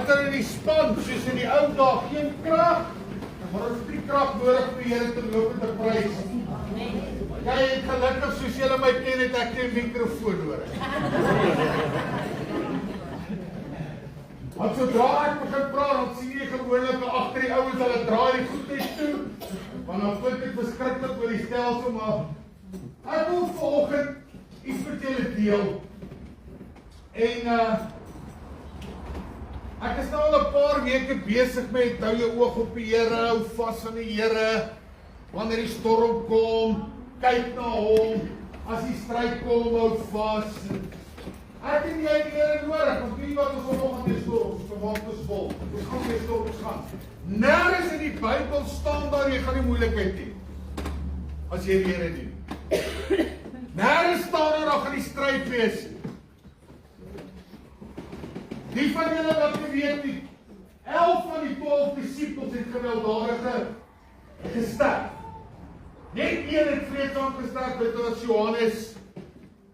wat er in die span, soos in die ou dae, geen krag, maar ons het die krag nodig vir die Here te loop en te prys. Jy het gelukkig, soos julle my ken, het ek nie 'n mikrofoon nodig. Want sodra ek begin praat, dan sien jy gewoonlik agter die ouens, hulle draai die goed net toe, want dan vind ek verskriklik oor die stelsel, maar ek wil vanoggend iets met julle deel. En ek is nou al 'n paar weke besig met hou jou oog op die Here, hou vas aan die Here, wanneer die storm kom, kyk na hom, as die stryd kom, hou vas. Ek en jy die Here nodig, want wie wat ons vanoggend die storm, ons verwag is vol, ons gaan die storms gaan. Nergens in die Bybel staan daar, jy gaan die moeilikheid hê, as jy die Here dien. Nergens staan daar, gaan die stryd wees. Die van julle wat weet nie, 11 van die 12 disciples het gewelddadige gesterf. Net een het vreedsaam gesterf, dit was Johannes,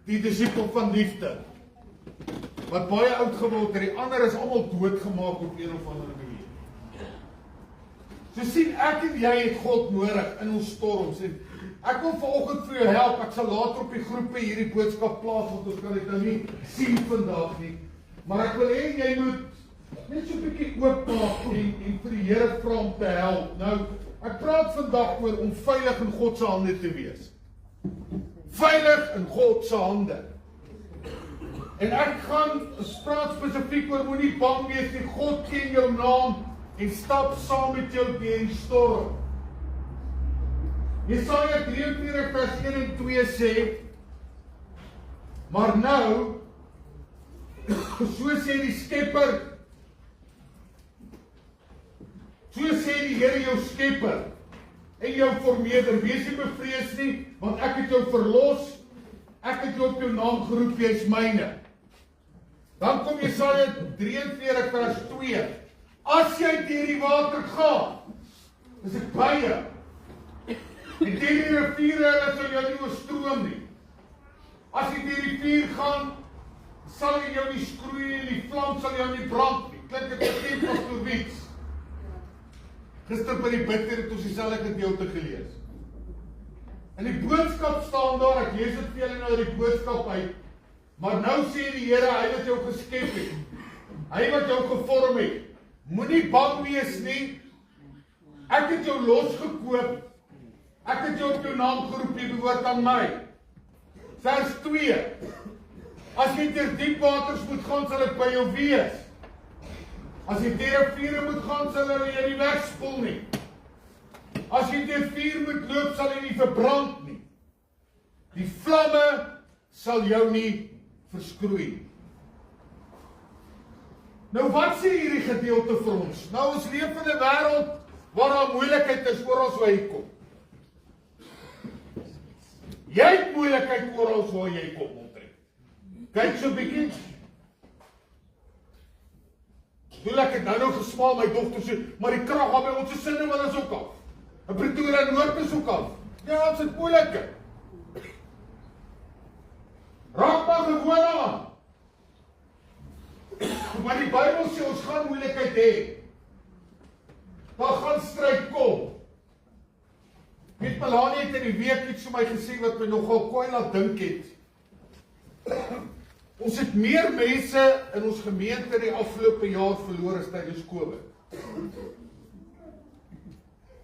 die discipel van liefde. Wat baie oud geword het, die ander is almal doodgemaak op een of ander manier. So sien ek en jy het God nodig in ons storms. En ek wil vanoggend vir jou help, ek sal later op die groepe hierdie boodskap plaas, want ons kan dit nou nie sien vandag nie. Maar ek wil hê jy moet net so 'n bietjie oopmaak en vir die Here vra om te help. Nou, ek praat vandag oor om veilig in God se hande te wees. Veilig in God se hande. En ek gaan praat spesifiek oor moenie bang wees nie. God ken jou naam en stap saam met jou deur die storm. Jesaja 43 vers 1 en 2 sê, maar nou, so sê die Skepper, so sê die Here jou Skepper en jou Vormeerder, wees nie bevrees nie, want ek het jou verlos, ek het jou op jou naam geroep, jy is myne. Dan kom Jesaja 43 vers 2, as jy deur die water gaan, is ek by jou, en deur die riviere, hulle sal jou nie oorstroom nie. As jy deur die vuur gaan, sal jy jou nie skroei en die vlam sal jou nie brand nie. Klink dit bekend as Tobies. Gister by die bidder het ons dieselfde gedeelte gelees. In die boodskap staan daar, ek lees dit vir julle nou die boodskap uit, maar nou sê die Here, hy wat jou geskep het, hy wat jou gevorm het, moenie bang wees nie, ek het jou losgekoop, ek het jou op jou naam geroep, jy behoort aan my. Vers 2, as jy deur diep waters moet gaan, sal ek by jou wees. As jy deur riviere moet gaan, sal hulle jou nie wegspoel nie. As jy deur vuur moet loop, sal jy nie verbrand nie. Die vlamme sal jou nie verskroei. Nou wat sê hierdie gedeelte vir ons? Nou ons leef in 'n wêreld waar daar moeilikheid is oral waar jy kom. Jy het moeilikheid oral waar jy kom. Kyk so 'n bietjie. Doel ek het nou gesmaal, my dogter sê, maar die krag gaan by ons se sinne wel is ook af. In Pretoria Noord is ook af. Ja, ons het moeilikheid. Raak maar gewoon aan. Maar die Bybel sê ons gaan moeilikheid hê. Daar gaan stryd kom. Met Melanie het in die week iets vir my gesê wat my nogal kwaai laat dink het. Ons het meer mense in ons gemeente die afgelope jaar verloor as tydens COVID.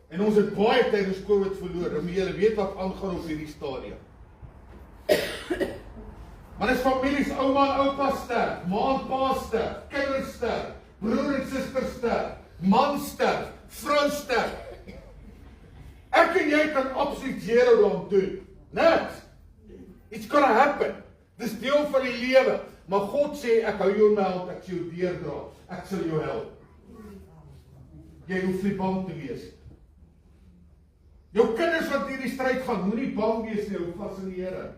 En ons het baie tydens COVID verloor, en julle weet wat aangaan op hierdie stadium. Maar dis families, ouma en oupa sterf, ma en pa sterf, kinders sterf, broer en suster sterf, man sterf, vrou sterf. Ek en jy kan absoluut zero daaraan doen. Niks. It's gonna happen. Dis deel van die lewe. Maar God sê, ek hou jou in my hand, ek sal jou deurdra, ek sal jou help. Jy hoef nie bang te wees. Jou kinders wat hierdie stryd gaan, moenie bang wees nie, hou vas in die Here.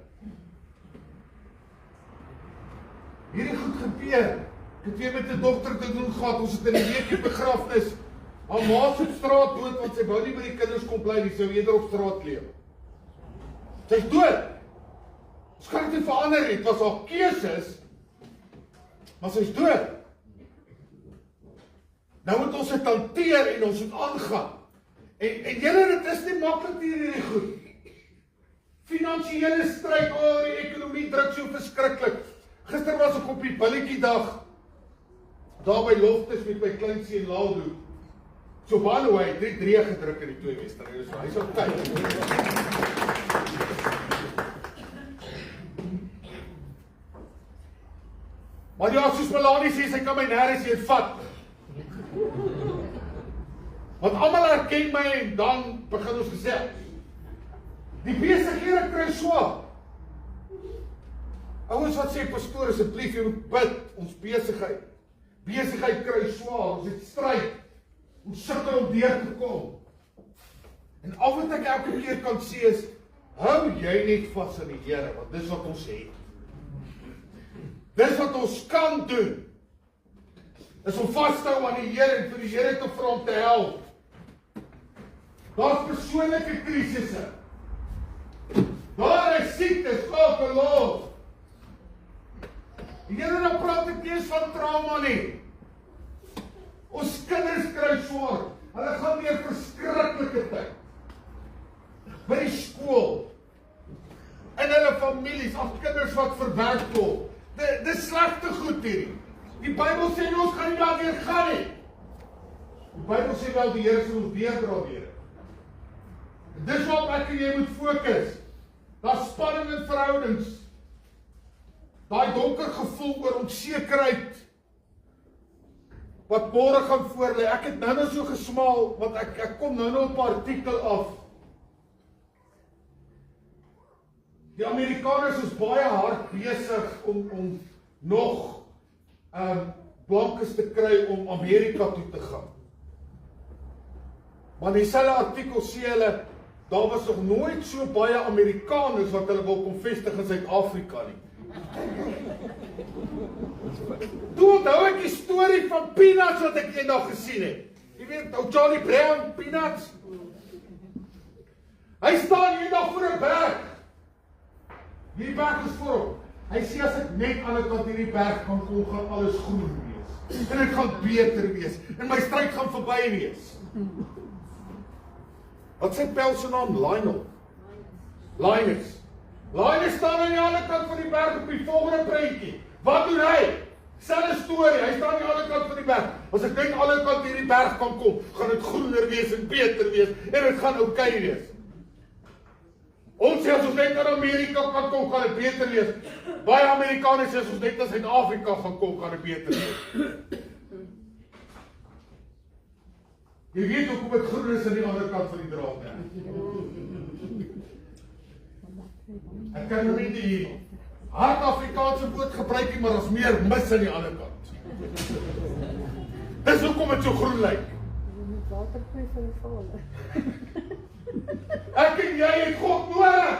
Hierdie goed gebeur. Ek het weer met 'n dogter te doen gehad, ons het in die week begrafnis. Haar ma se op straat dood, want sy wou nie by die kinders kom bly, die sou eerder op straat leef. Sy's dood. Ons kan dit nie verander nie, het was haar keuses, maar sy's dood. Nou moet ons dit hanteer en ons moet aangaan. En julle, dit is nie maklik hier hierdie goed. Finansiële stryd, die ekonomie druk so verskriklik. Gister was ek op die billetjie dag, daar by Loftus met my kleinseun Lado. So by the way, hy het 3 gedruk in die 2 wedstryde, so hy's op tyd. Maar ja, soos Melanie sê, sy kan my nêrens heen vat. Want almal herken my en dan begin ons gesels. Die besighede kry swaar. Ouens wat sê, pastoor, asseblief, jy moet bid, ons besigheid. Besigheid kry swaar, ons het stryd. Ons sukkel om deur te kom. En al wat ek elke keer kan sê is, hou jy net vas aan die Here, want dis wat ons het. Dis wat ons kan doen. Is om vas te hou aan die Here en vir die Here te vra om te help. Daar's persoonlike krisisse. Daar is siektes, geloof. Die Here, nou praat ek nie eens van trauma nie. Ons kinders kry swaar. Hulle gaan deur verskriklike tyd. By die skool. In hulle families, of kinders wat verwerk word. Dis slegte goed hierdie. Die Bybel sê nie ons gaan nie daardeur gaan nie. Die Bybel sê wel die Here sal ons deurdra deur. Dis wat ek en jy moet fokus. Daar's spanning in verhoudings. Daai donker gevoel oor onsekerheid wat môre gaan voorlê. Ek het nou so gesmaal, want ek kom nou op 'n artikel af. Die Amerikaners is baie hard besig om nog blankes te kry om Amerika toe te gaan. Maar dieselfde artikel sê hulle, daar was nog nooit so baie Amerikaners wat hulle wil kom vestig in Suid-Afrika nie. Toe onthou ek die storie van Peanuts wat ek eendag gesien het. Jy weet, ou Charlie Brown, Peanuts. Hy staan eendag voor 'n berg. Hierdie berg is voor hom. Hy sê as ek net aan die kant hierdie berg kan kom, gaan alles groen wees. En dit gaan beter wees. En my stryd gaan verby wees. Wat sê Pel se naam? Linus. Linus staan aan die ander kant van die berg op die volgende prentjie. Wat doen hy? Selfde storie, hy staan aan die ander kant van die berg. As ek net aan die ander kant hierdie berg kan kom, gaan dit groener wees en beter wees en dit gaan oukei wees. Ons sê as ons net aan Amerika kan kom, gaan dit beter wees. Baie Amerikaners sê as ons net aan Suid-Afrika gaan kom, gaan dit beter wees. Jy weet hoekom dit groen is aan die ander kant van die draad, né? Ek kan nou nie die hard Afrikaanse woord gebruik nie, maar as meer mis aan die ander kant. Dis hoekom dit so groen lyk. Waterproef van die Vader. Ek en jy het God nodig.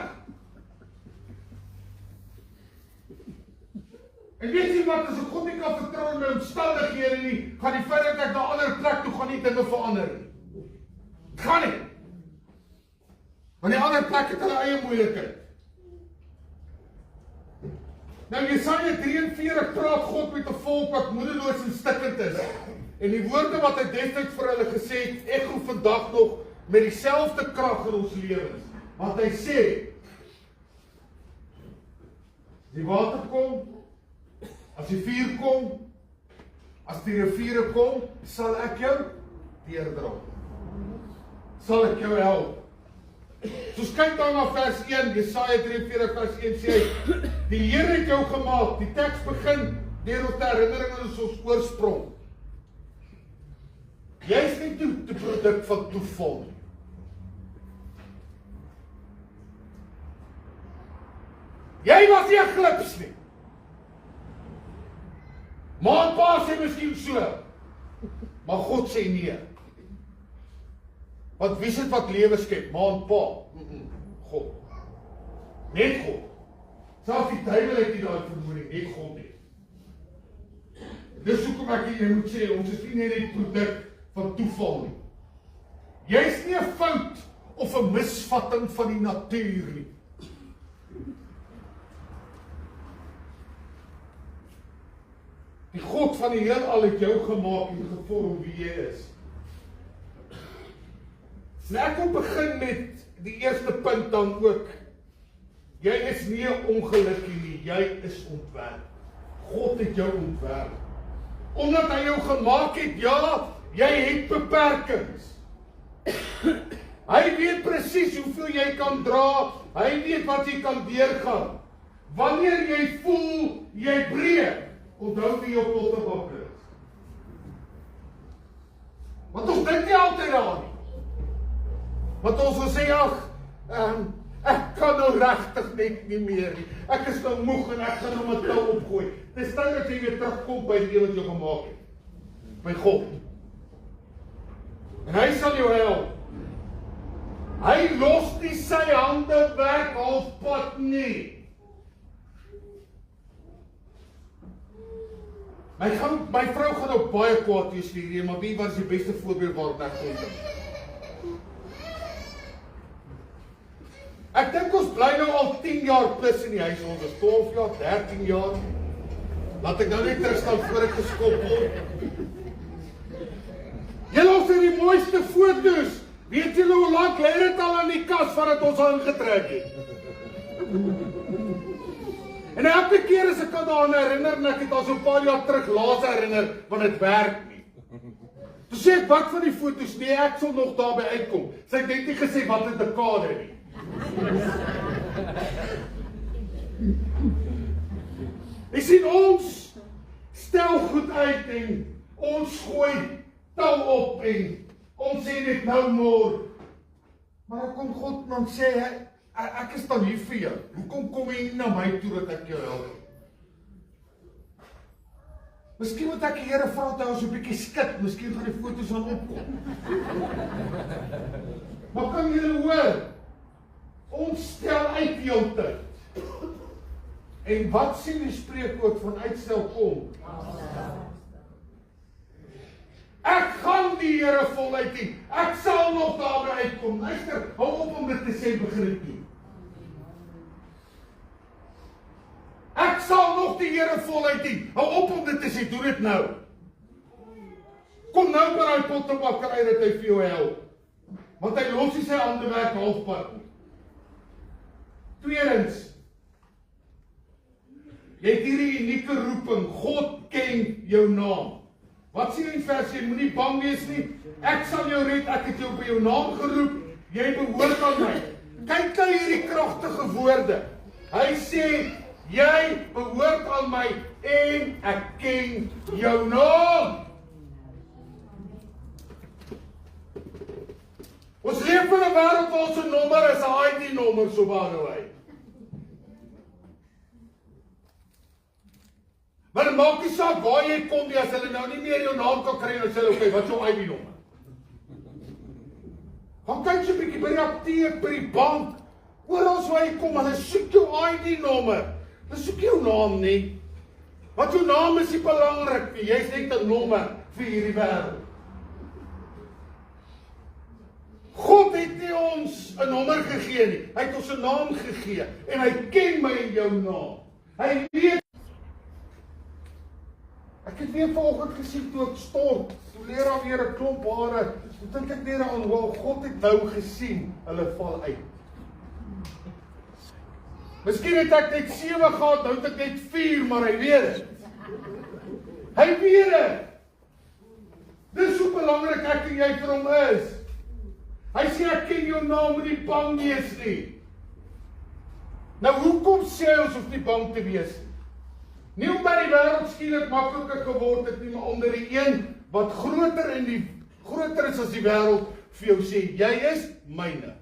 En weet jy wat, as ek God nie kan vertrou in my omstandighede nie, gaan die feit dat ek na 'n ander plek toe gaan nie dinge verander nie. Dit gaan nie. Want die ander plek het hulle eie moeilikheid. Nou Jesaja 43 praat God met 'n volk wat moedeloos en stikkend is. En die woorde wat hy destyds vir hulle gesê het, ekho vandag nog met dieselfde krag in ons lewens. Want hy sê, die water kom, as die vuur kom, as die riviere kom, sal ek jou deurdra. Sal ek jou help. Soos kyk dan na vers 1, Jesaja 43 vers 1 sê hy, die Here het jou gemaak. Die teks begin deur ons te herinnering aan ons oorsprong. Jy is nie 'n produk van toeval nie. Jy was nie 'n glips nie. Ma en pa sê miskien so, maar God sê nee. Want wie sê wat lewe skep? Ma en pa? God. Net God. Selfs die duiwel het nie daai vermoë, net God nie. Dis hoekom ek jy moet sê, ons is nie net 'n produk van toeval nie. Jy is nie 'n fout of 'n misvatting van die natuur nie. Die God van die heelal het jou gemaak en gevorm wie jy is. En ek wil begin met die eerste punt dan ook. Jy is nie 'n ongelukkie nie, jy is ontwerp. God het jou ontwerp. Omdat hy jou gemaak het, ja, jy het beperkings. Hy weet presies hoeveel jy kan dra, hy weet wat jy kan deurgaan. Wanneer jy voel, jy breek, onthou wie jou pottebakker is. Want ons dink nie altyd aan nie. Want ons wil sê, ek kan nou regtig net nie meer nie. Ek is nou moeg en ek gaan nou my tou opgooi. Dis tyd dat jy weer terugkom by die wat jy gemaak het. By God. En hy sal jou help. Hy los nie sy hande weg halfpad nie. My vrou gaan ook baie kwaad wees vir hierdie, maar wie was die beste voorbeeld waarna ek kon dink? Ek dink ons bly nou al 10 jaar plus in die huis, ons is 12 jaar, 13 jaar. Laat ek nou net terugstaan voor ek geskop word. Julle ons het die mooiste foto's. Weet julle hoe lank lê dit al in die kas vandat ons al ingetrek het? En elke keer as ek daaraan herinner, en ek het al so 'n paar jaar terug laas herinner, want dit werk nie. Toe sê ek, wat van die foto's? Nee, ek sal nog daarby uitkom. Sy het net nie gesê wat 'n dekade nie. Ek sien ons stel goed uit en ons gooi tou op en ons sê dit nou môre. Maar dan kom God en dan sê hy, ek is dan hier vir jou. Hoekom kom jy nie na my toe dat ek jou help? Miskien moet ek die Here vra dat ons 'n bietjie skit, miskien gaan die foto's aan opkom. Maar kan julle hoor? Ons stel uit heeltyd. En wat sê die spreekwoord van uitstel kom? Ek gaan die Here voluit dien. Ek sal nog daarby uitkom. Luister, hou op om dit te sê, begin dit doen. Ek sal nog die Here voluit dien. Hou op om dit te sê, doen dit nou. Kom nou by daai pottebakker uit dat hy vir jou help. Want hy los nie sy hande weg halfpad nie. Tweedens, jy het hierdie unieke roeping, God ken jou naam. Wat sê in vers 1, moenie bang wees nie, ek sal jou red, ek het jou by jou naam geroep, jy behoort aan my. Kyk nou hierdie kragtige woorde. Hy sê, jy behoort aan my en ek ken jou naam. Ons leef in 'n wêreld waar ons 'n nommer is, 'n ID-nommer so baie. Maar dit maak nie saak waar jy kom nie, as hulle nou nie meer jou naam kan kry, dan sê hulle, okay, wat is jou ID-nommer? Gaan kyk so 'n bietjie by die apteek, by die bank, oral waar jy kom, hulle soek jou ID-nommer. Hulle soek jou naam nie. Want jou naam is nie belangrik nie, jy's net 'n nommer vir hierdie wêreld. God het nie ons 'n nommer gegee nie, hy het ons 'n naam gegee, en hy ken my en jou naam. Hy weet. Ek het weer vanoggend gesien toe ek stort, toe leer daar weer 'n klomp hare, toe dink ek weer aan, wow, God het nou gesien, hulle val uit. Miskien het ek net 7 gehad, nou het ek net 4, maar hy weet dit. Hy weet dit. Dis hoe belangrik ek en jy vir hom is. Hy sê, ek ken jou naam, moet nie bang wees nie. Nou, hoekom sê hy ons hoef nie bang te wees nie? Nie omdat die wêreld skielik makliker geword het nie, maar onder die een wat groter is as die wêreld vir jou sê, jy is myne.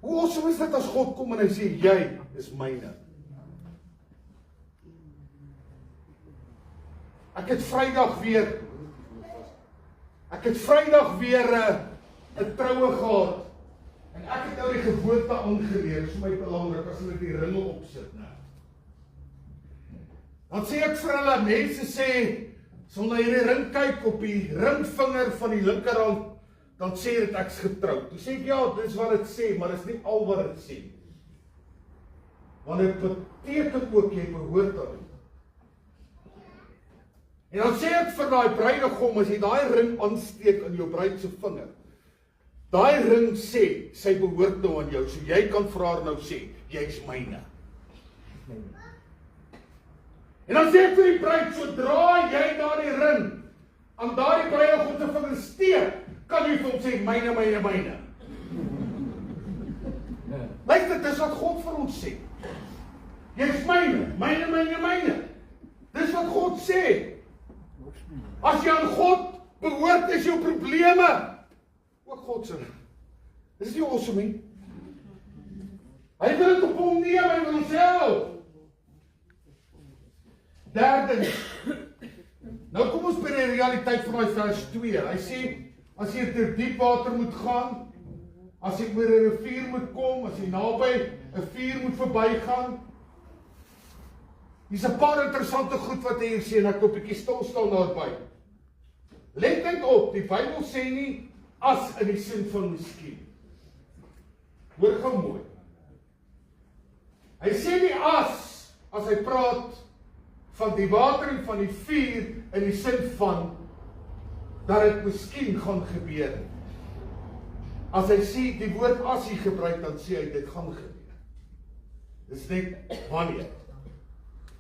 Hoe awesome is dit as God kom en hy sê, jy is myne. Ek het Vrydag weer 'n troue gehad. En ek het nou die gewoonte aangeleer, dis vir my belangrik as hulle die ringe opsit nou. Dan sê ek vir hulle, mense sê, sal na hierdie ring kyk op die ringvinger van die linkerhand, dan sê dit ek's getroud. Toe sê ek, ja, dis wat dit sê, maar dis nie al wat dit sê. Want dit beteken ook jy behoort aan hom. En dan sê ek vir daai bruidegom, as jy daai ring aansteek in jou bruid se vinger, daai ring sê, sy behoort nou aan jou, so jy kan vir haar nou sê, jy's myne. En dan sê ek vir die bruid, sodra jy daai ring aan daai bruidegom se vinger steek, kan jy vir hom sê, myne, myne, myne. Luister, dis wat God vir ons sê. Jy's myne, myne, myne, myne. Dis wat God sê. As jy aan God behoort, is jou probleme ook God se. Dis nie awesome nie. Hy wil dit op hom neem, hy wil homself. Derdens, nou kom ons by die realiteit van my vers 2. Hy sê, as jy deur diep water moet gaan, as jy oor 'n rivier moet kom, as jy naby 'n vuur moet verbygaan. Hier's 'n paar interessante goed wat hy hier sê, en ek wil 'n bietjie stil daarby. Let net op, die Bybel sê nie as in die sin van miskien. Hoor gou mooi. Hy sê nie as hy praat van die water en van die vuur in die sin van dat dit miskien gaan gebeur. As hy sê die woord as hy gebruik, dan sê hy dit gaan gebeur. Dis net wanneer.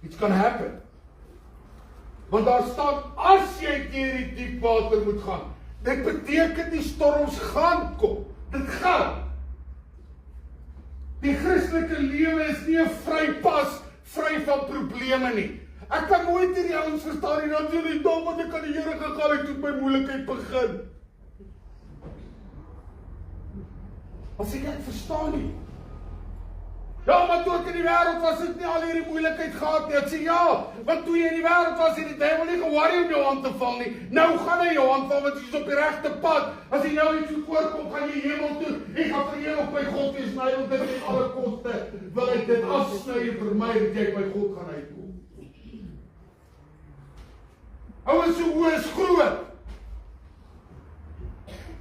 It's gonna happen. Want daar staan, as jy deur die diep water moet gaan. Dit beteken die storms gaan kom. Dit gaan. Die Christelike lewe is nie 'n vrypas, vry van probleme nie. Ek kan nooit hierdie ouens verstaan nie, dan sê hulle, "Dom, want ek kan die Here gegaan het toe my moeilikheid begin." As ek verstaan nie. Ja, maar toe ek in die wêreld was, het nie al hierdie moeilikheid gehad nie. Ek sê ja, want toe jy in die wêreld was, het die duiwel nie ge-worry om jou aan te val nie. Nou gaan hy jou aanval, want jy's op die regte pad. As jy nou iets voorkom, gaan jy hemel toe. Ek gaan vir ewig by God wees, en hy wil dit met alle koste. Wil hy dit afsny en vermy, dat jy by God gaan uitkom. Ouens se oë is groot.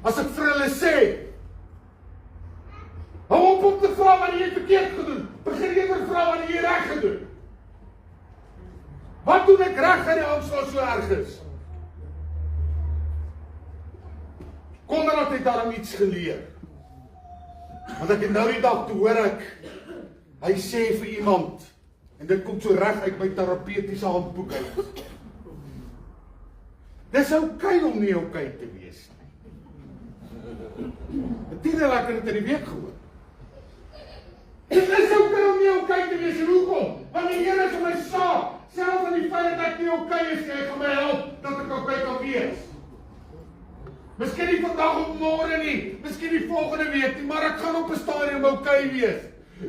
As ek vir hulle sê, hou op om te vra wat jy verkeerd gedoen. Begin eerder vra wat jy reg gedoen. Wat doen ek reg in die aanslag so erg is? Konrad het daarom iets geleer. Want ek het nou die dag toe hoor ek, hy sê vir iemand, en dit kom so reg uit my terapeutiese handboek uit. Dis oukei om nie oukei te wees nie. Het nie lekker het in die week gehoor. Dit is oukei om nie oukei te wees, en hoekom? Want die Here is in my saak, selfs in die feit dat ek nie oukei is, hy gaan my help, dat ek oukei kan wees. Miskien nie vandag of môre nie, miskien nie volgende week nie, maar ek gaan op 'n stadium oukei wees.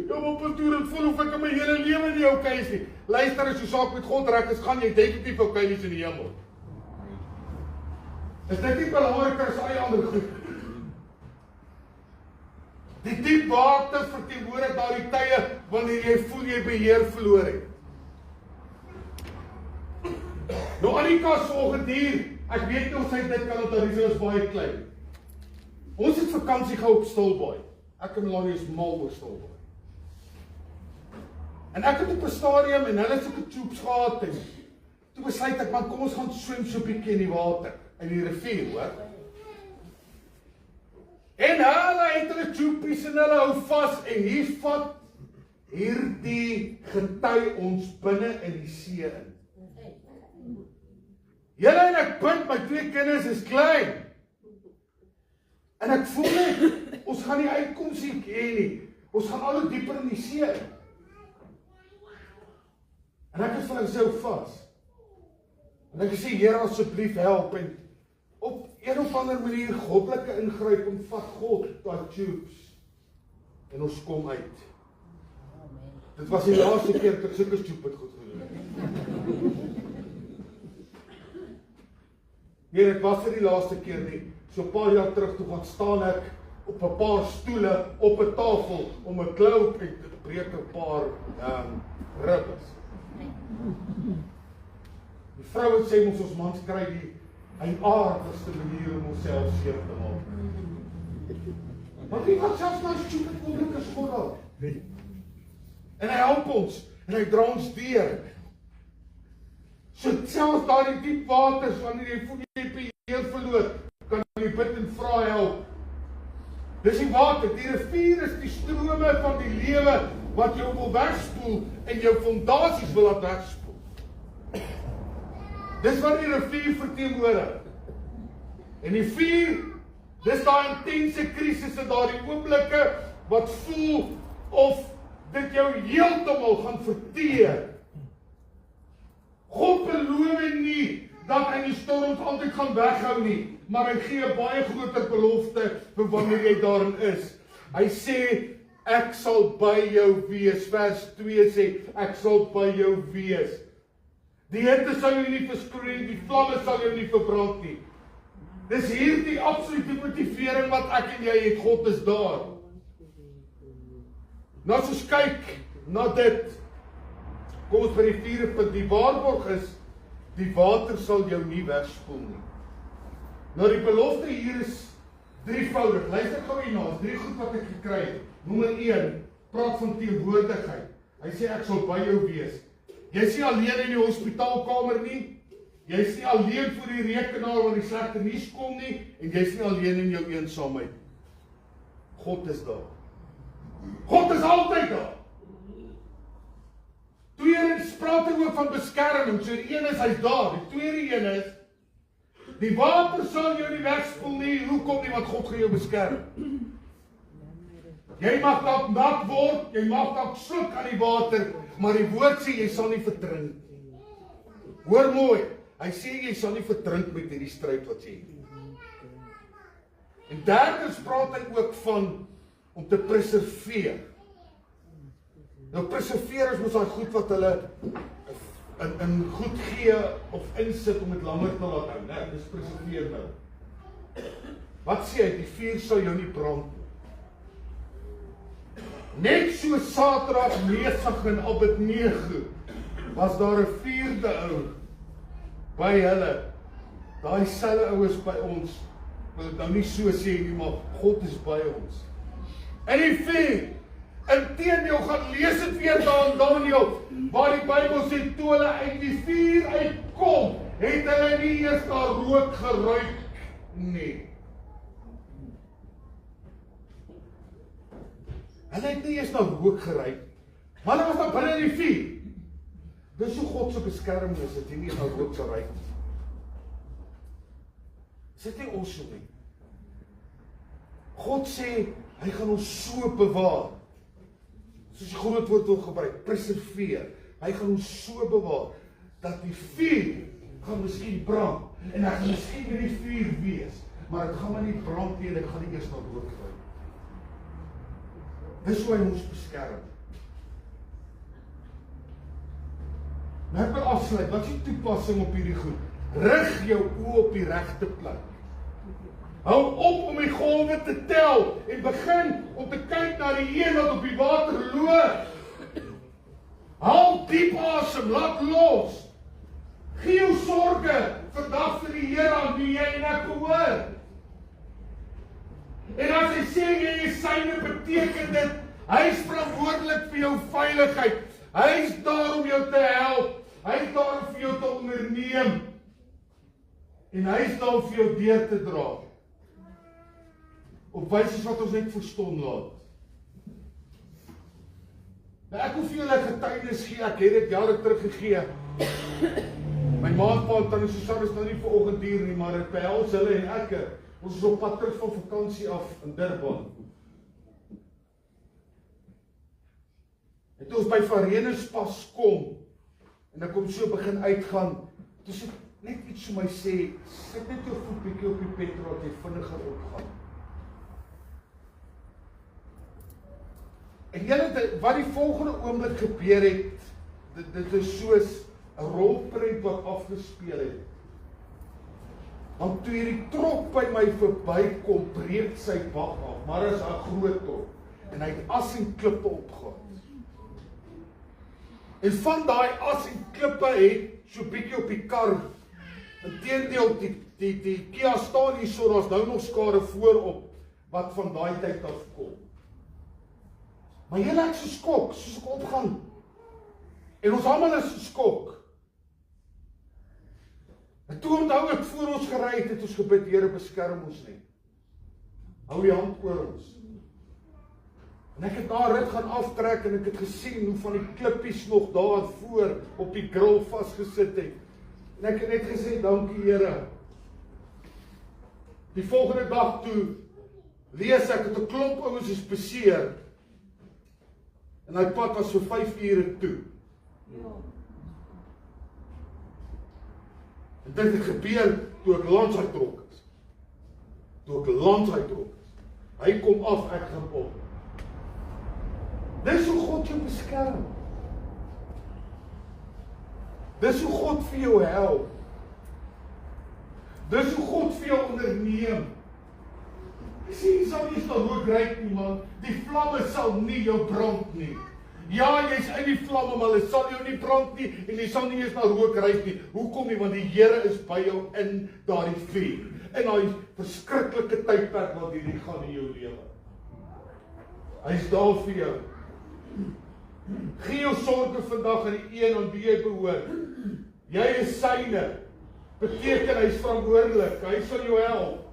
Ja, maar pastoor, het voel of ek in my hele lewe nie oukei is nie. Luister, as jou saak met God reg is, gaan jy definitief oukei wees in die hemel. Is dit nie belangriker as al die ander goed? Die diep water verteenwoordig daardie tye wanneer jy voel jy beheer verloor het. Nou Annika se oggenddier, ek weet nie of sy dit kan onthou, sy is baie klein. Ons het vakansie gehou op Stilbaai. Ek en Melanie is mal oor Stilbaai. En ek het op 'n stadium en hulle het sulke tubes gehad en toe besluit ek, man, kom ons gaan swem so 'n bietjie in die water, in die rivier, hoor. En hulle het hulle tjoepies en hulle hou vas en hier vat hierdie gety ons binne in die see in. Julle en ek punt, my 2 kinders is klein. En ek voel net, ons gaan nie uitkoms hier hê nie. Ons gaan al hoe dieper in die see in. En ek is vir myself vas. En ek sê, Here, asseblief help en op een of ander manier goddelike ingryp en vat God daai tubes en ons kom uit. Dit was die laaste keer dat ek sulke tube het goed gedoen het. Nee, dit was nie die laaste keer nie. So 'n paar jaar terug toe gaan staan ek op 'n paar stoele op 'n tafel om 'n klou op te breek 'n paar ribbes. Die vroue sê ons mans kry die aardigste manier om onsself seer te maak. Maar wie wat selfs nou stupid publieke skool. En hy help ons en hy dra ons deur. So selfs daar in diep waters, wanneer jy voel jy beheer verloor, kan jy bid en vra help. Dis die water, die rivier is die strome van die lewe wat jou wil wegspoel en jou fondasies wil laat wegspoel. Dis wat die rivier verteenwoordig. En die vuur, dis daai intense krisisse, daardie oomblikke wat voel of dit jou heeltemal gaan verteer. God beloof nie dat hy die storms altyd gaan weghou nie, maar hy gee 'n baie groter belofte vir wanneer jy daarin is. Hy sê, ek sal by jou wees. Vers 2 sê, ek sal by jou wees. Die hitte sal jou nie verskroei, die vlamme sal jou nie verbrand nie. Dis hierdie absolute motivering wat ek en jy het, God is daar. Nou as ons kyk na dit, kom ons by die vierde punt, die waarborg is, die water sal jou nie wegspoel nie. Nou die belofte hier is drievoudig, luister gou hierna, 3 goed wat ek gekry het. Nommer 1, praat van teenwoordigheid. Hy sê ek sal by jou wees. Jy is nie alleen in die hospitaalkamer nie, jy is nie alleen voor die rekenaar waar die slegte nuus kom nie, en jy is nie alleen in jou eensaamheid. God is daar. God is altyd daar. Tweedens praat hy ook van beskerming, so die een is hy's daar, die tweede een is, die water sal jou nie wegspoel nie, hoekom nie, want God gaan jou beskerm. Jy mag dalk nat word, jy mag dalk sluk aan die water, maar die woord sê jy sal nie verdrink. Hoor mooi, hy sê jy sal nie verdrink met hierdie stryd wat jy het. En derdens praat hy ook van om te preserveer. Nou preserveer is mos daai goed wat hulle in goed gee of insit om dit langer te laat hou, né? Dis preserveer nou. Wat sê hy? Die vuur sal jou nie brand nie. Net so Sadrag, Mesach en Abednego was daar 'n vierde ou by hulle. Daai selfe oues by ons, wil ek nou nie so sê nie, maar God is by ons. En die vuur, inteendeel gaan lees dit weer daar in Daniël, waar die Bybel sê, toe hulle uit die vuur uitkom, het hulle nie eers daar rook geruik nie. Hulle het nie eers na rook geruik, maar hulle was daar binne in die vuur. Dis hoe God se beskerming is, dat jy nie na rook sal ruik nie. Is dit nie awesome nie? God sê, hy gaan ons so bewaar, soos die groot woord wil gebruik, preserveer. Hy gaan ons so bewaar, dat die vuur gaan miskien brand, en hy gaan miskien by die vuur wees, maar het gaan maar nie brand nie, en ek gaan nie eers na rook ruik. Dis hoe hy ons beskerm. Nou ek wil afsluit, wat is die toepassing op hierdie goed? Rig jou oë op die regte plek. Hou op om die golwe te tel, en begin om te kyk na die een wat op die water loop. Haal diep asem, laat los. Gee jou sorge vandag vir die Here aan wie jy en ek behoort. En as hy sê jy is syne, beteken dit, hy is verantwoordelik vir jou veiligheid. Hy is daar om jou te help. Hy is daar om vir jou te onderneem. En hy is daar om vir jou deur te dra. Op wyse wat ons net verstaan laat. Nou ek hoef julle getuienis gee, ek het dit jare terug gegee. My ma en pa en tannie Susan is nou nie vanoggend hier nie, maar dit behels hulle en ek. Ons is op pad terug van vakansie af in Durban. En toe ons by Varenus pas kom, en ek kom so begin uitgaan, toe sit net iets vir my sê, sit net jou voet bietjie op die petrol, dat jy vinniger opgaan. En julle, wat die volgende oomblik gebeur het, dit is soos 'n rolprent wat afgespeel het. Want toe hierdie trok by my verby kom, breek sy bak af, maar is 'n groot trok, en hy het as en klippe opgehad. En van daai as en klippe het so bietjie op die kar, inteendeel die Kia staan hier so, daar's nou nog skare voorop, wat van daai tyd af kom. Maar julle ek so skok, soos ek opgaan. En ons almal is skok. En toe onthou ek voor ons gery het ons gebid, Here beskerm ons net. Hou die hand oor ons. En ek het daar rit gaan aftrek en ek het gesien hoe van die klippies nog daar voor op die grill vasgesit het. En ek het net gesê, dankie Here. Die volgende dag toe lees ek het 'n klomp ouens is beseer. En hy pad was vir 5 ure toe. En dit het gebeur toe ek langs hy trok is. Hy kom af, ek gaan op. Dis hoe God jou beskerm. Dis hoe God vir jou help. Dis hoe God vir jou onderneem. Jy sien, jy sal nie sal rook ryk nie, man. Die vlamme sal nie jou brand nie. Ja, jy's in die vlamme, maar hulle sal jou nie brand nie, en jy sal nie eens na rook ryk nie. Hoekom nie? Want die Here is by jou in daardie vuur. In daai verskriklike tydperk wat hierdie gaan in jou lewe. Hy's daar vir jou. Gee jou sorge vandag aan die een aan wie jy behoort. Jy is syne. Beteken hy's verantwoordelik. Hy sal jou help.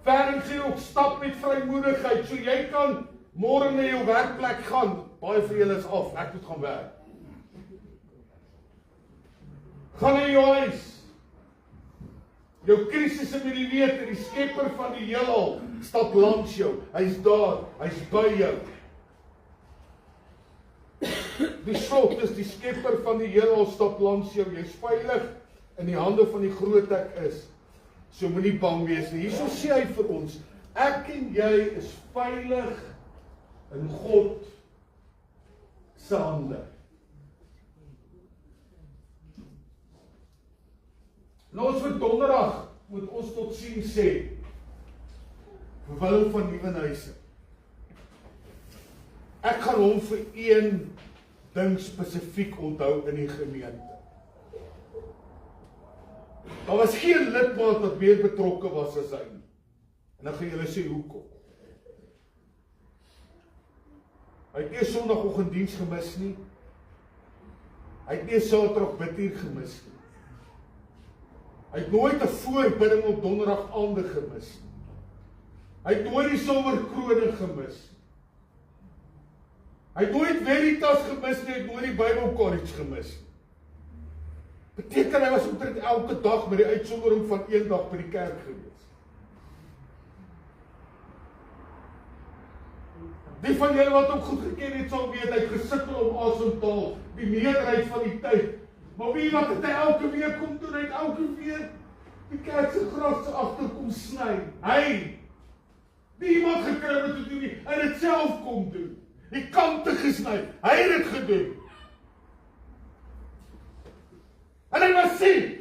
Verder sê ook stap met vrymoedigheid, so jy kan môre na jou werkplek gaan. Baie vir julle is af, ek moet gaan werk. Gaan na jou huis. Jou krisis in die wete, die skepper van die heelal stap langs jou. Hy's daar, hy's by jou. Die slot is die skepper van die heelal stap langs jou. Jy's veilig in die hande van die groot ek is. So moenie bang wees nie. Hierso sê hy vir ons, ek en jy is veilig in God se hande. Nou ons vir donderdag moet ons tot sien sê, verwil van Nieuwenhuise. Ek gaan hom vir een ding spesifiek onthou in die gemeente. Daar was geen lidmaat wat meer betrokke was as hy. En dan gaan julle sê hoekom. Hy het nie Sondagoggenddiens gemis nie. Hy het nie Saterdag bidtuur gemis nie. Hy het nooit 'n voorbidding op donderdag aande gemis nie. Hy het nooit die somerkrone gemis. Hy het nooit Veritas gemis nie, hy het nooit die Bible College gemis. Beteken hy was omtrent elke dag met die uitsondering van een dag by die kerk gewees. Die van julle wat hom goed geken het, sal weet, hy het gesukkel om asem te haal, die meerderheid van die tyd. Maar wie wat het hy elke week kom doen, hy het elke week die kerk se gras agterkom sny. Hy, nie iemand gekry om te doen nie, hy het dit self kom doen. Die kante gesny, hy het dit gedoen. En hy was sien.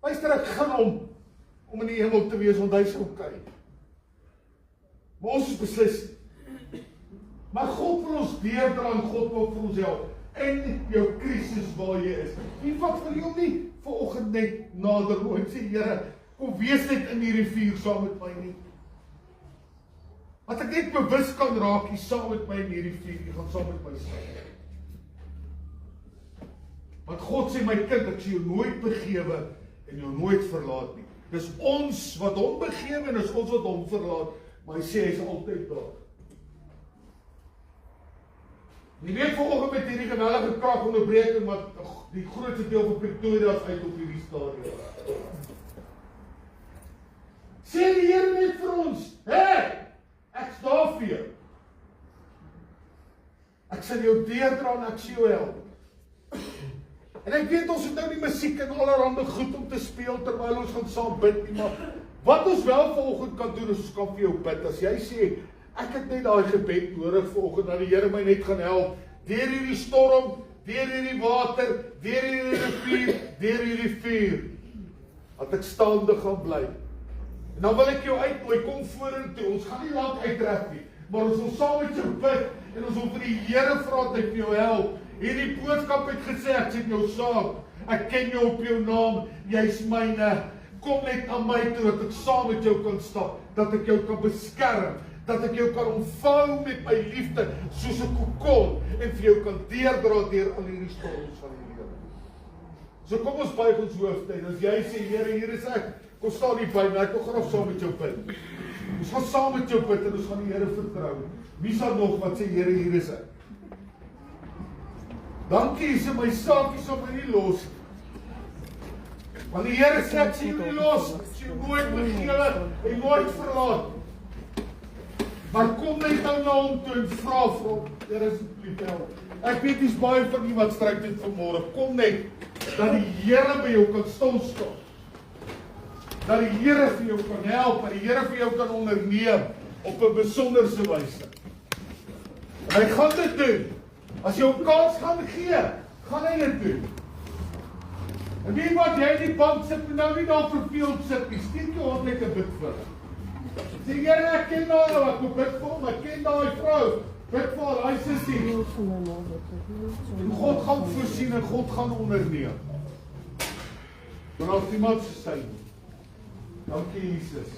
Luister, ek gaan om in die hemel te wees, want hy is okay. Maar ons is beslis nie. Maar God wil ons deurdra en God wil vir ons help. In jou krisis waar jy is. Wie wat wil jou nie vanoggend net nader en sê, Here, kom wees net in die rivier saam met my nie. Wat ek net bewus kan raak, jy saam met my in die rivier, jy gaan saam met my staan. Want God sê, my kind, ek sê jou nooit begewe en jou nooit verlaat nie. Dis ons wat hom begewe en dis ons wat hom verlaat, maar hy sê, hy is altyd daar. Jy weet vanoggend met hierdie geweldige kragonderbreking, wat die grootste deel van Pretoria is uit op hierdie stadium. Sê die Here net vir ons, ek's daar vir jou. Ek sal jou deurdra en ek sal jou help. En ek weet ons het nou die musiek en allerhande goed om te speel terwyl ons gaan saam bid nie, maar wat ons wel vanoggend kan doen is ons kan vir jou bid. As jy sê, ek het net daai gebed nodig vanoggend dat die Here my net gaan help deur hierdie storm, deur hierdie water, deur hierdie rivier, deur hierdie vuur. Dat ek staande gaan bly. En dan wil ek jou uitnooi, kom vorentoe. Ons gaan nie lank uittrek nie, maar ons wil saam met jou bid en ons wil vir die Here vra dat hy vir jou help. Hierdie boodskap het gesê, ek sê jou saam. Ek ken jou op jou naam, jy's myne. Kom net aan my toe dat ek saam met jou kan stap, dat ek jou kan beskerm, dat ek jou kan omvou met my liefde soos 'n kokon en vir jou kan deurdra deur al hierdie storms van die lewe. So kom ons buig ons hoofde en as jy sê, Here, hier is ek, kom staan nie by my, ek wil graag saam met jou bid. Ons gaan saam met jou bid en ons gaan die Here vertrou. Wie sal nog wat sê, Here, hier is ek? Dankie, jy sê my saak is op my nie los. Want die Here sê ek sê jou nie los, ek sê jou nooit begewe en nooit verlaat. Maar kom net nou na hom toe en vra vir hom, Here asseblief help. Ek weet dis baie van u wat stryk dit vanmôre. Kom net dat die Here by jou kan stil staan. Dat die Here vir jou kan help, dat die Here vir jou kan onderneem op 'n besonderse wyse. En hy gaan dit doen. As jy 'n kans gaan gee, gaan hy dit doen. En wie wat jy in die bank sit, nou nie daar verveeld sit nie, steek jou hand net 'n bid vir. Sê, Here, ek ken nou wat ek bid vir hom, ek ken daai vrou. Bid vir haar, hy sussie. En God gaan voorsien en God gaan onderneem. Maar as iemand se sy. Dankie Jesus.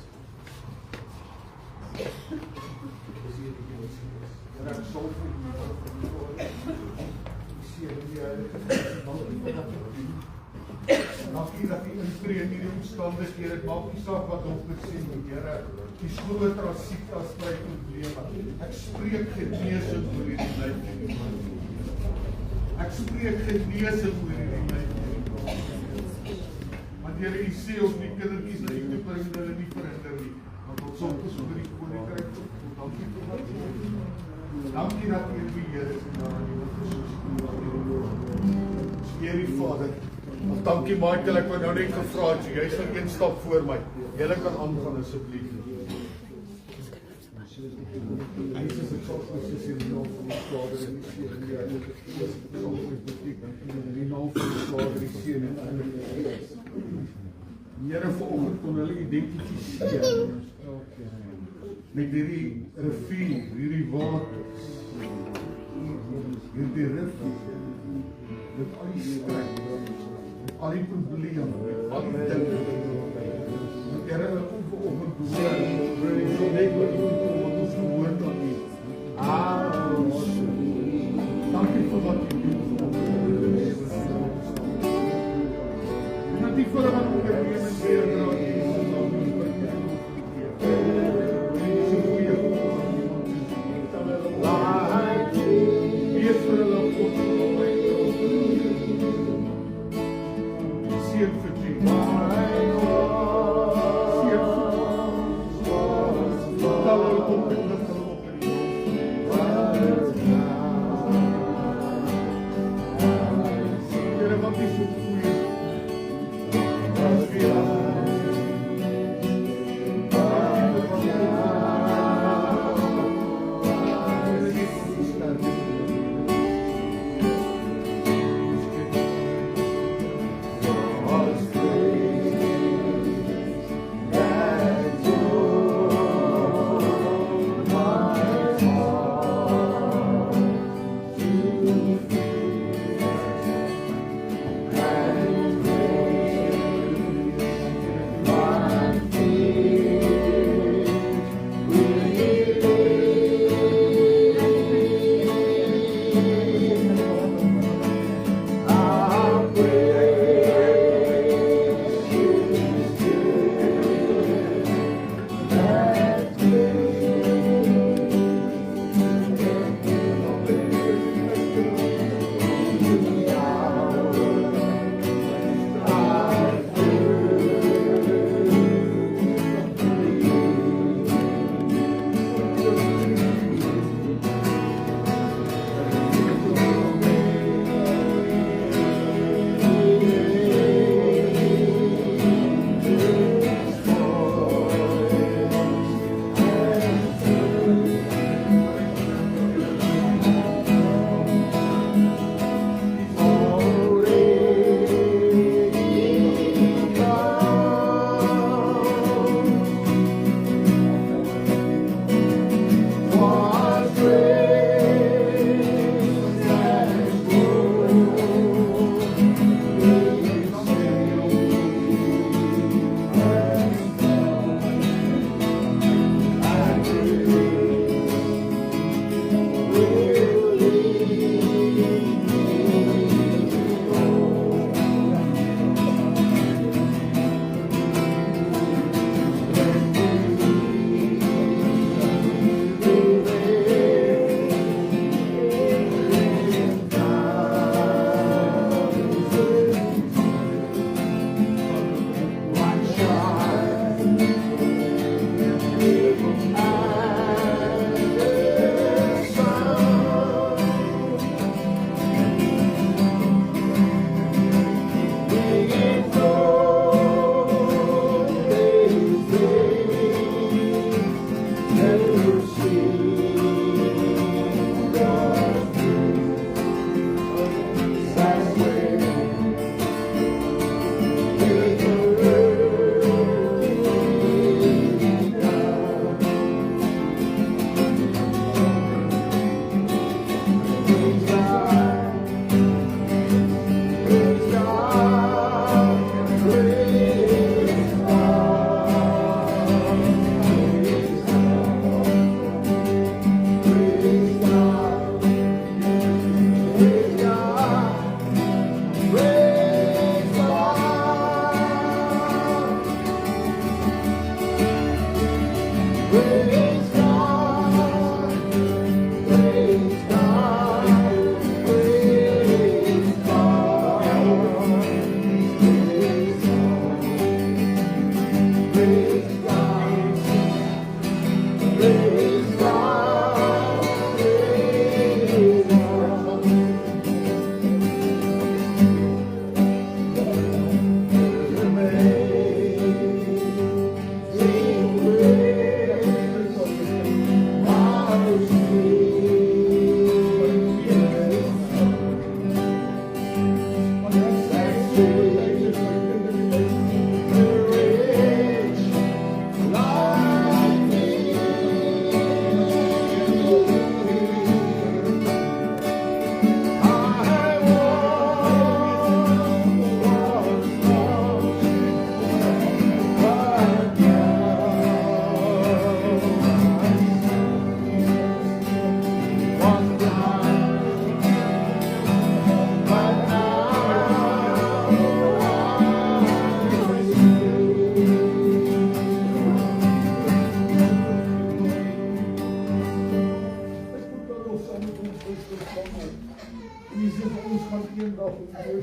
Here, ek sal vir u sê die dankie dat u intree in hierdie omstandighede. Dit maak nie saak wat dokter sê nie, Here. Die groter as siekte as my probleme. Ek spreek genesing oor hierdie lyf. Ek spreek genesing oor hierdie lyf. Want Here, u sê ons die kindertjies na u toe bring, hulle nie verhinder nie. Want ons sal ons oor die koninkryk goed. Dankie vir wat u doen. Dankie dat u die Here is en daar aan u Here die Vader. Of dankie Michael, ek wou nou net gevra het, jy is van een stap voor my. Julle kan aangaan asseblief. Jesus, ek sal presies in die naam van die Vader en die Seun en die Heilige Gees. Ek sal beteken in die naam van die Vader, die Seun en die Heilige Gees. Here, vanoggend kon hulle identifiseer met hierdie rivier, hierdie waters, hierdie rivier, met al die stryd, met al die probleme, met al die dinge. Here, hulle kom vanoggend behoor, ons wil net wat ons behoort aan U. Dankie vir wat U doen vanoggend. En dat die vir wat onderneem en deurdra in Jesus naam en so goeie wees vir hulle God van my seën vir Jesus.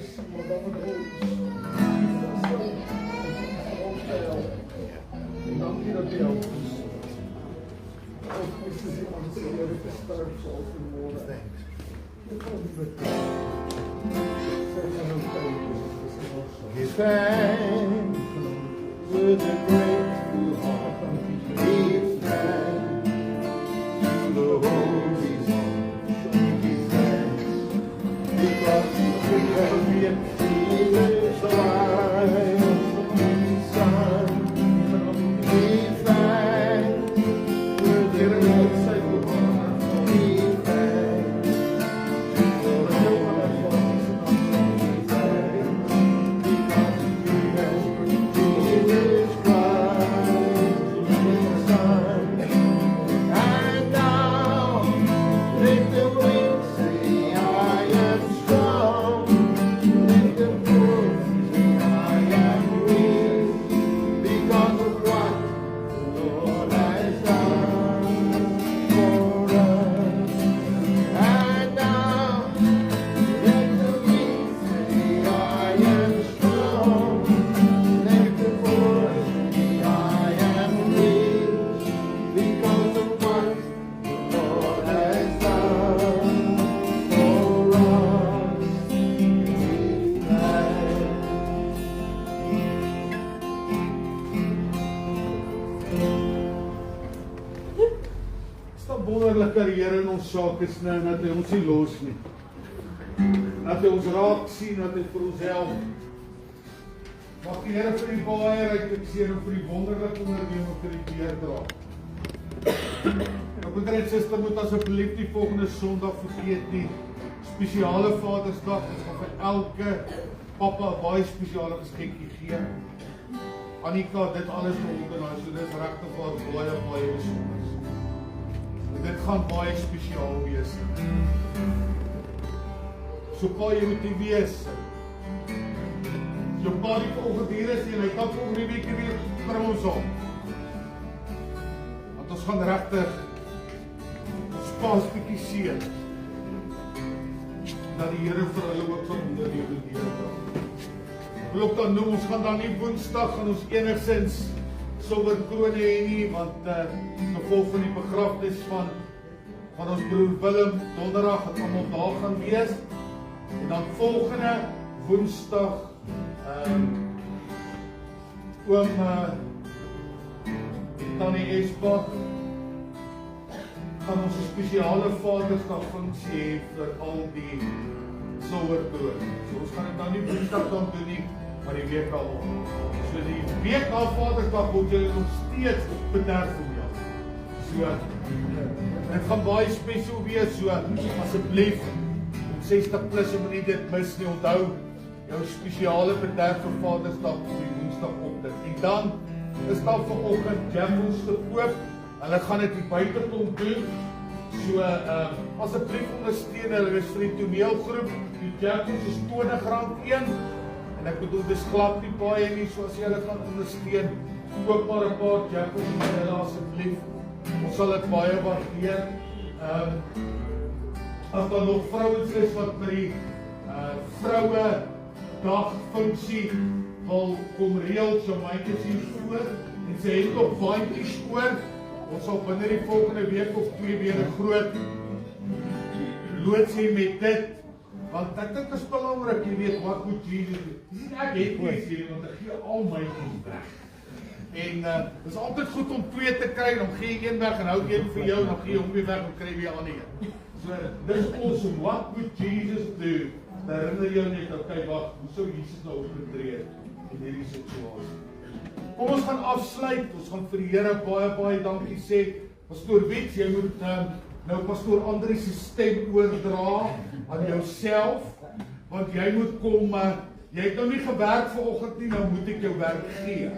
sien, maar dan met ons. En dankie dat jy help ons. Ook Christus die ons sê, Here, gesterf sal vanmôre. Ek kan nie betaal. Sê van ons tyd, Give thanks with a grateful heart. Give thanks to the Holy One. Give thanks because we have yet to live alive. Son, give thanks with a grateful heart. Give thanks for the Here in ons sake is nou, dat hy ons nie los nie. Dat hy ons raak sien, dat hy vir ons help. Mag die Here vir die baie ryklik seën en vir die wonderlike onderneming vir die deurdra. Nou broeder en suster, moet asseblief die volgende Sondag vergeet nie. Spesiale Vadersdag, ons gaan vir elke papa 'n baie spesiale geskenkie gee. Annika het dit alles georganiseer, so dit is regtig baie besonder. Dit gaan baie spesiaal wees. So pa, jy moet nie wees. Jou pa die vanoggend hier is en hy kan volgende week weer bring ons op. Want ons gaan regtig ons pa's bietjie seën. Dat die Here vir hulle ook van onderneming deurdra. Wil ook dan noem, ons gaan dan nie Woensdag en ons enigstens sommer krone hê nie, want gevolg van die begrafnis van ons broer Willem, donderdag het almal daar gaan wees. En dan volgende Woensdag oom Tannie Esbach gaan ons 'n spesiale Vadersdag funksie hê vir al die silwerkroon. So ons gaan dit dan nie Woensdag dan doen nie, maar die week al. So die week na Vadersdag word julle nog steeds bederf om jou. So dit gaan baie spesiaal wees, so asseblief om 60 plus om nie dit mis nie, onthou jou spesiale bederf vir Vadersdag op die Woensdag opdat. En dan is daar vanoggend jammels te koop. Hulle gaan dit die buitekom doen. So asseblief ondersteun hulle, is vir die toneelgroep. Die jammels is R20 een. En ek bedoel dis glad nie baie nie, so as jy hulle kan ondersteun, koop maar 'n paar jammels vir hulle asseblief. Ons sal dit baie waardeer. As daar nog vrouens is wat by die vroue dagfunksie wil kom reël, so mytjies hier voor en sy het nog waantjies oor. Ons sal binne die volgende week of 2 weer 'n groot loods hê met dit, want ek dink dit is belangrik, jy weet wat moet Jesus doen. Ek het nie sê want ek gee al my goed weg. En dit is altyd goed om 2 te kry, dan gee jy een weg en hou een vir jou, dan gee jy hom weer weg en kry weer aan die een. So dis awesome. What would Jesus do? Dan herinner jou net, okay, wag, hoe sou Jesus nou opgetree in hierdie situasie? Kom ons gaan afsluit, ons gaan vir die Here baie dankie sê. Pastoor Wiets, jy moet nou Pastoor Andri se stem oordra aan jouself, want jy moet kom, jy het nou nie gewerk vanoggend nie, nou moet ek jou werk gee.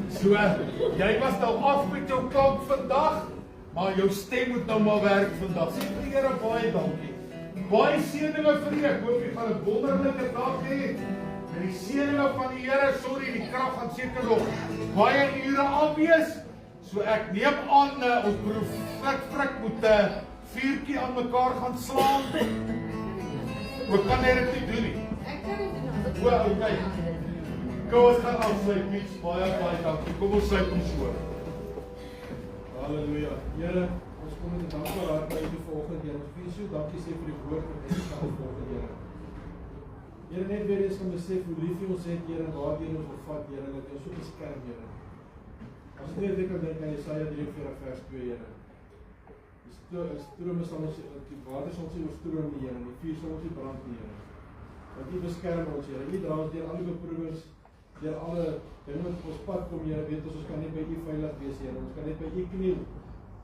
So, jy was nou af met jou klank vandag, maar jou stem moet nou maar werk vandag. Sê vir die Here baie dankie. Baie seëninge vir julle. Ek hoop jy gaan 'n wonderlike dag hê. Met die seëninge van die Here, sorry, die krag gaan seker nog baie ure afwees. So ek neem aan ons broer Frik moet 'n vuurtjie aan mekaar gaan slaan. We kan net dit nie doen nie. Ek kan nie doen. O, okay. Kom ons gaan afsluit, Piet. Baie dankie. Kom ons sluit ons so. Halleluja. Here, ons kom met 'n dankbare hart by U vanoggend, Here. Ons wil U so dankie sê vir die woord wat U gaan vanoggend, Here. Here, net weer eens om besef hoe lief U ons het, Here, en waardeur ons wil vat, Here, dat U ons so beskerm, Here. As ek net weer kan dink aan Jesaja 43 vers 2, Here. Die strome sal ons, die water sal ons nie oorstroom nie, Here, en die vuur sal ons nie brand nie, Here. Want U beskerm ons, Here. U dra ons deur al die beproewings, deur alle dinge wat op ons pad kom, Here, weet ons kan net by U veilig wees, Here. Ons kan net by U kniel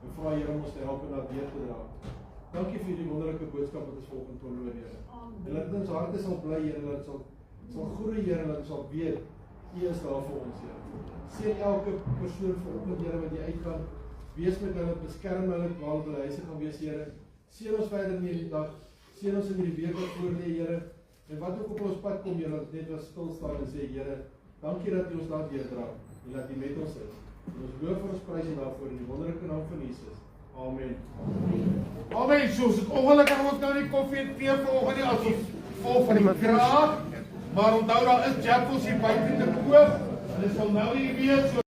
en vra, Here, om ons te help en dat deur te dra. Dankie vir die wonderlike boodskap wat ons vanoggend kon hoor, Here. En dat ons harte sal bly, Here, dat dit sal groei, Here, dat ons sal weet U is daar vir ons, Here. Seën elke persoon vanoggend, Here, wat jy uitgaan. Wees met hulle, beskerm hulle, waar hulle huise gaan wees, Here. Seën ons verder in hierdie dag. Seën ons in hierdie week wat voor lê, Here. En wat ook op ons pad kom, Here, dat net wat stil staan en sê, Here, dankie dat U ons daar deurdra en dat U met ons is. En ons loof vir ons prys en daarvoor in die wonderlike naam van Jesus. Amen. Amen, soos het ongelukkig ook nou nie koffie en tee vanoggend nie, as ons vol van die kraag. Maar onthou, daar is jackals hier buite te koop. En dit sal nou nie wees so